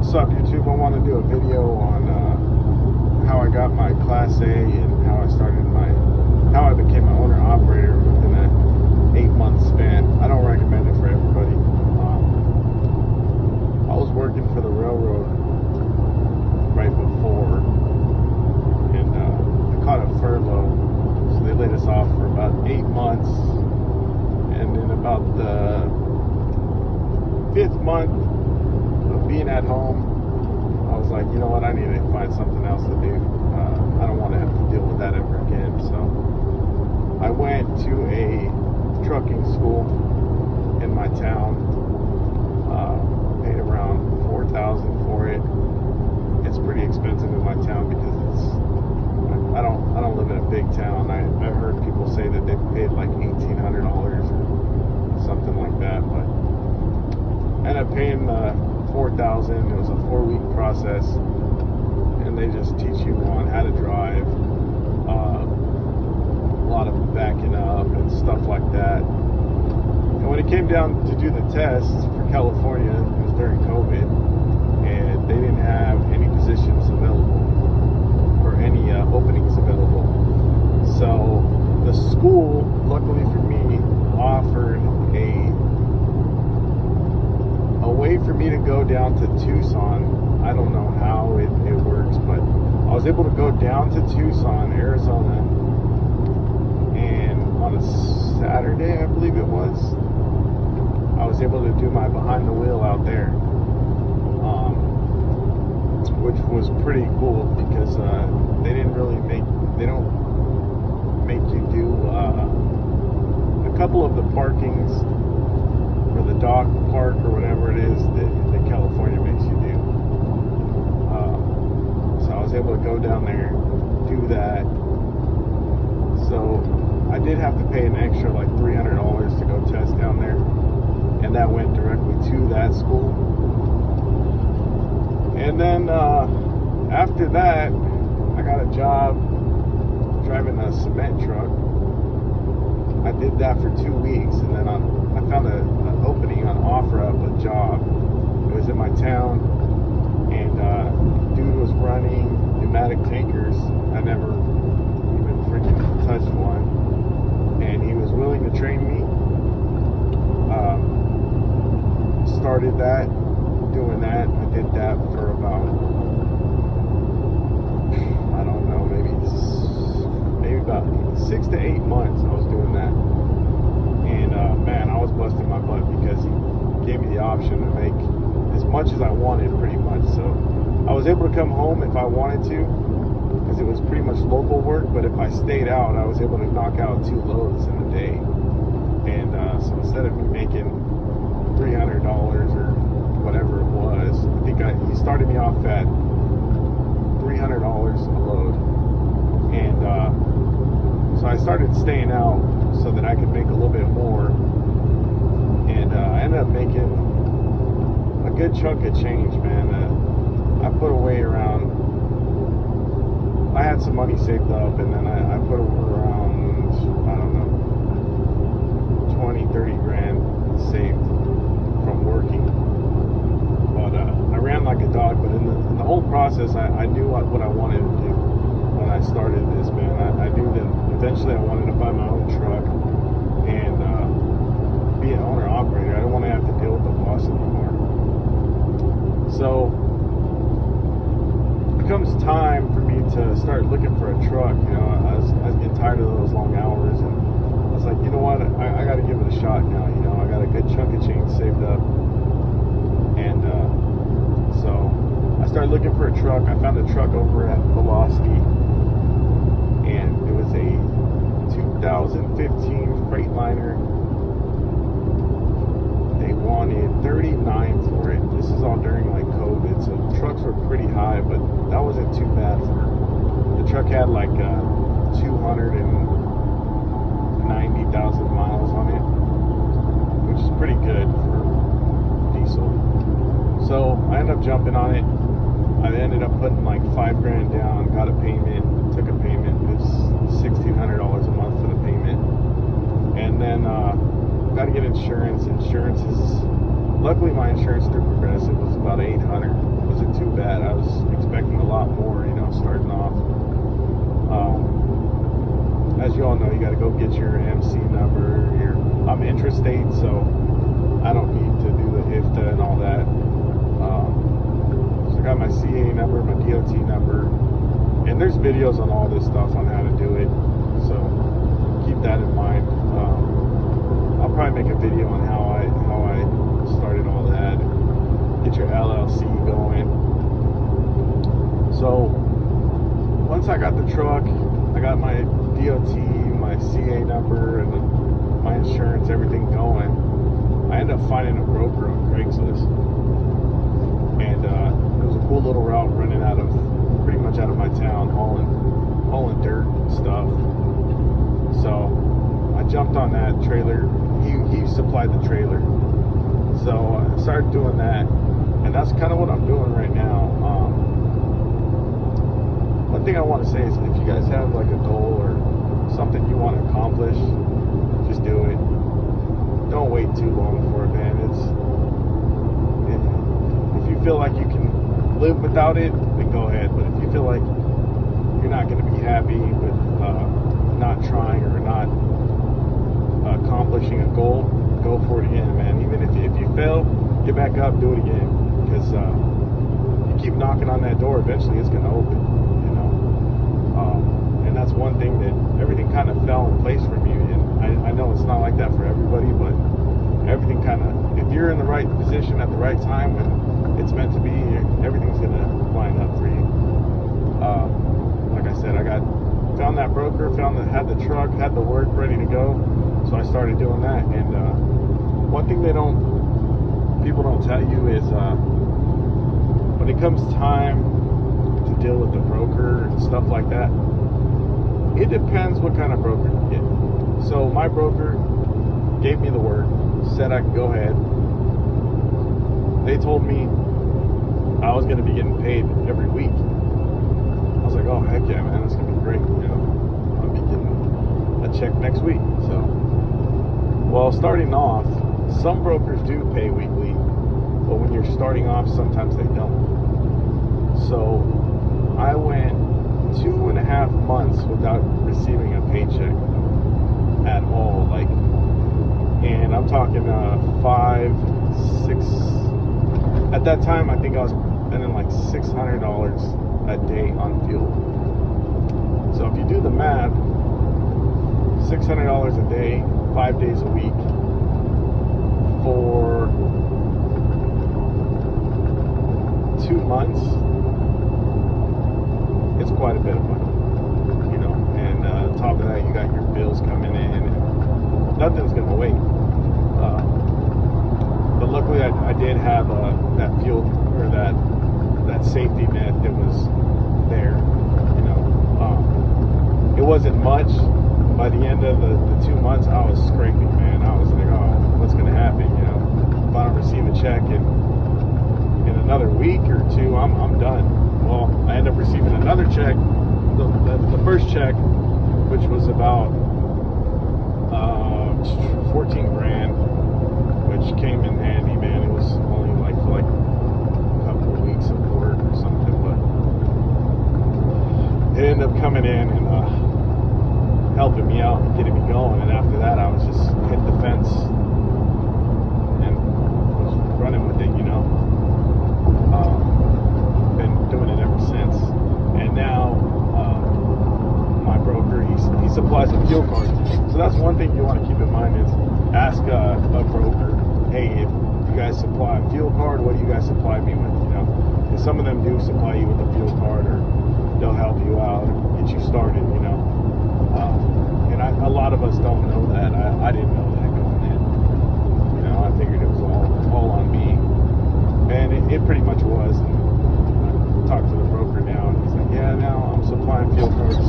What's up, YouTube? I want to do a video on how I got my Class A and how I became an owner operator within a 8-month span. I don't recommend it for everybody. I was working for the railroad right before, and I caught a furlough, so they laid us off for about 8 months, and in about the 5th month of being at home, I was like, you know what, I need to find something else to do. I don't want to have to deal with that ever again. So I went to a trucking school in my town. Paid around $4,000 for it. It's pretty expensive in my town because I don't live in a big town. I've heard people say that they paid like $1,800 or something like that, but I ended up paying $4,000. It was a 4-week process, and they just teach you on how to drive, a lot of backing up and stuff like that. And when it came down to do the test for California, it was during COVID, and they didn't have any positions available or any openings available. So the school, luckily for me, offered a way for me to go down to Tucson. I don't know how it works, but I was able to go down to Tucson, Arizona, and on a Saturday, I believe it was, I was able to do my behind the wheel out there, which was pretty cool because they don't make you do a couple of the parkings or the dock park or whatever it is that California makes you do. So I was able to go down there, do that. So I did have to pay an extra like $300 to go test down there, and that went directly to that school. And then after that, I got a job driving a cement truck. I did that for 2 weeks, and then I found an opening on OfferUp, a job. It was in my town, and dude was running pneumatic tankers. I never even freaking touched one, and he was willing to train me. Started doing that. I did that for about, I don't know, maybe about 6 to 8 months. I was doing that, and man, I was busting my butt because he gave me the option to make as much as I wanted, pretty much. So I was able to come home if I wanted to, because it was pretty much local work. But if I stayed out, I was able to knock out 2 loads in a day. And so instead of me making $300 or whatever it was, I think he started me off at $300 a load, and so I started staying out so that I could make a little bit more, and I ended up making a good chunk of change, man. I put away around, I had some money saved up, and then I put around, I don't know, 20-30 grand saved from working. But I ran like a dog, but in the whole process, I knew what I wanted to do when I started this, man. I knew that eventually I wanted to buy my own truck and be an owner-operator. I don't want to have to deal with the boss anymore. So it comes time for me to start looking for a truck. You know, I was getting tired of those long hours, and I was like, you know what, I got to give it a shot now. You know, I got a good chunk of change saved up, and so I started looking for a truck. I found a truck over at Velocity, and it was a 2015 Freightliner. They wanted $39 for it. This is all during like COVID, so trucks were pretty high, but that wasn't too bad for her. The truck had like 290,000 miles on it, which is pretty good for diesel. So I ended up jumping on it. I ended up putting like $5 grand down, got a payment, took a payment. It was $1,600 a month for the payment, and then got to get insurance. Insurance is, luckily my insurance through Progressive was about 800. Wasn't too bad. I was expecting a lot more, you know, starting off. As you all know, you got to go get your MC number. I'm intrastate, so I don't need to do the IFTA and all that. So I got my CA number, my DOT number, and there's videos on all this stuff on how to do it. So keep that in mind. I'll probably make a video on how I started all that. Get your LLC going. So once I got the truck, I got my DOT, my CA number, and my insurance, everything going. I ended up finding a broker on Craigslist, and it was a cool little route running out of pretty much out of my town, hauling dirt and stuff. So I jumped on that trailer. He supplied the trailer, so I started doing that, and that's kind of what I'm doing right now. One thing I want to say is, if you guys have like a goal or something you want to accomplish, just do it. Don't wait too long for it, man. If you feel like you can live without it, then go ahead. But if you feel like you're not going to be happy with not trying or not accomplishing a goal, go for it again, man. Even if you fail, get back up, do it again. Because you keep knocking on that door, eventually it's going to open. And that's one thing that everything kind of fell in place for me. And I know it's not like that for everybody, but everything kind of, if you're in the right position at the right time when it's meant to be, everything's going to line up for you. Like I said, found that broker, had the truck, had the work ready to go. So I started doing that. And one thing people don't tell you is when it comes time to deal with the broker and stuff like that, it depends what kind of broker you get. So my broker gave me the word, said I could go ahead. They told me I was going to be getting paid every week. I was like, oh heck yeah, man, that's going to be great. You know, I'll be getting a check next week. So, well, starting off, some brokers do pay weekly, but when you're starting off, sometimes they don't. So I went 2.5 months without receiving a paycheck at all, and I'm talking 5, 6. At that time, I think I was spending like $600 a day on fuel. So if you do the math, $600 a day, 5 days a week for 2 months, it's quite a bit of money, you know. And on top of that, you got your bills coming in, and nothing's gonna wait. But luckily, I did have that fuel, or that safety net that was there. You know, it wasn't much. By the end of the 2 months, I was scraping, man. I was like, oh, what's gonna happen? You know, if I don't receive a check in another week or two, I'm done. Well, I ended up receiving another check, the first check, which was about 14 grand, which came in handy, man. It was only for a couple of weeks of work or something, but it ended up coming in and helping me out and getting me going. And after that, I was just hit the fence and was running with it, you know. Been doing it ever since. And now my broker, he supplies a fuel card. So that's one thing you want to keep in mind is ask a broker, hey, if you guys supply a fuel card, what do you guys supply me with? You know, because some of them do supply you with a fuel card, or they'll help you out and get you started, you know. And a lot of us don't know that. I didn't know that going in. You know, I figured it was all on me, and it pretty much was. And I talked to the broker now, and he's like, yeah, now I'm supplying fuel cards, so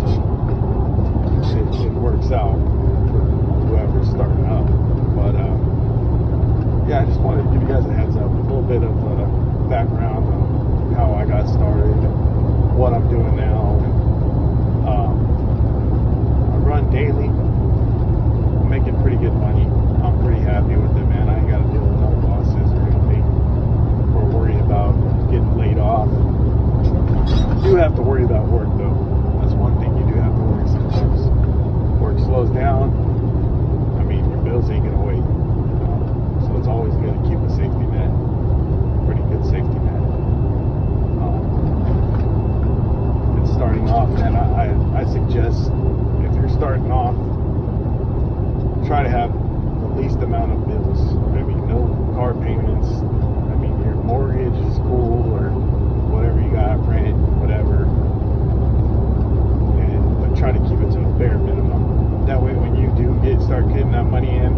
it works out for whoever's starting up. But yeah, I just wanted to give you guys a heads up, a little bit of background on how I got started, what I'm doing now. I run daily. I'm making pretty good money. I'm pretty happy with it, man. I ain't got to deal with no bosses or anything or worry about have to worry about work though. That's one thing you do have to worry sometimes. Work slows down. I mean, your bills ain't gonna wait. So it's always good to keep a safety net. Pretty good safety net. And starting off, man, I suggest if you're starting off, try to have the least amount of bills. I mean, no car payments. I mean, your mortgage, school, or whatever you got, rent, whatever. But try to keep it to a bare minimum. That way, when you do start getting that money in,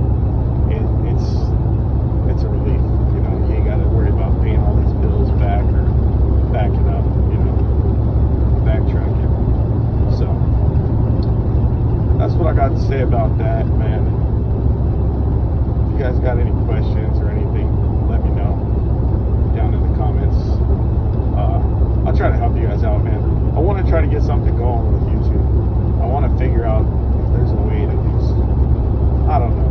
it's a relief. You know, you ain't got to worry about paying all these bills back or backing up. You know, backtracking. So that's what I got to say about that, man. If you guys got any questions or anything, let me know down in the comments. I'll try to help you guys out, man. I want to try to get something going with YouTube. I want to figure out if there's a way to do. I don't know.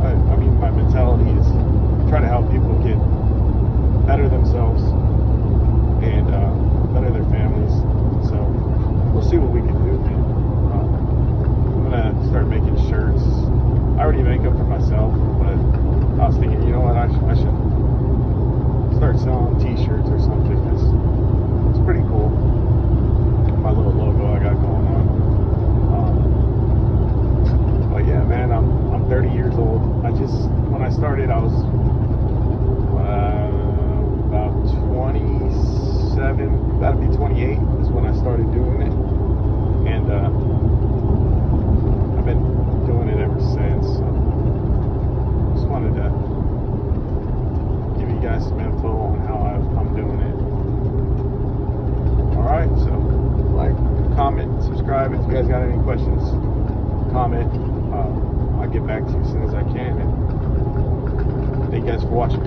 I mean, my mentality is try to help people get better themselves and better their families. So we'll see what we can do, man. I'm gonna start making shirts. I already make them for myself, but I was thinking, you know what, I should start selling t-shirts or something. It's pretty cool. My little logo I got going on. But yeah, man, I'm 30 years old. When I started, I was about 27, about to be 28 is when I started doing it. And I've been doing it ever since. So just wanted to give you guys some info on how I'm doing it. Alright, so like, comment, subscribe. If you guys got any questions, comment. I'll get back to you as soon as I can. And thank you guys for watching.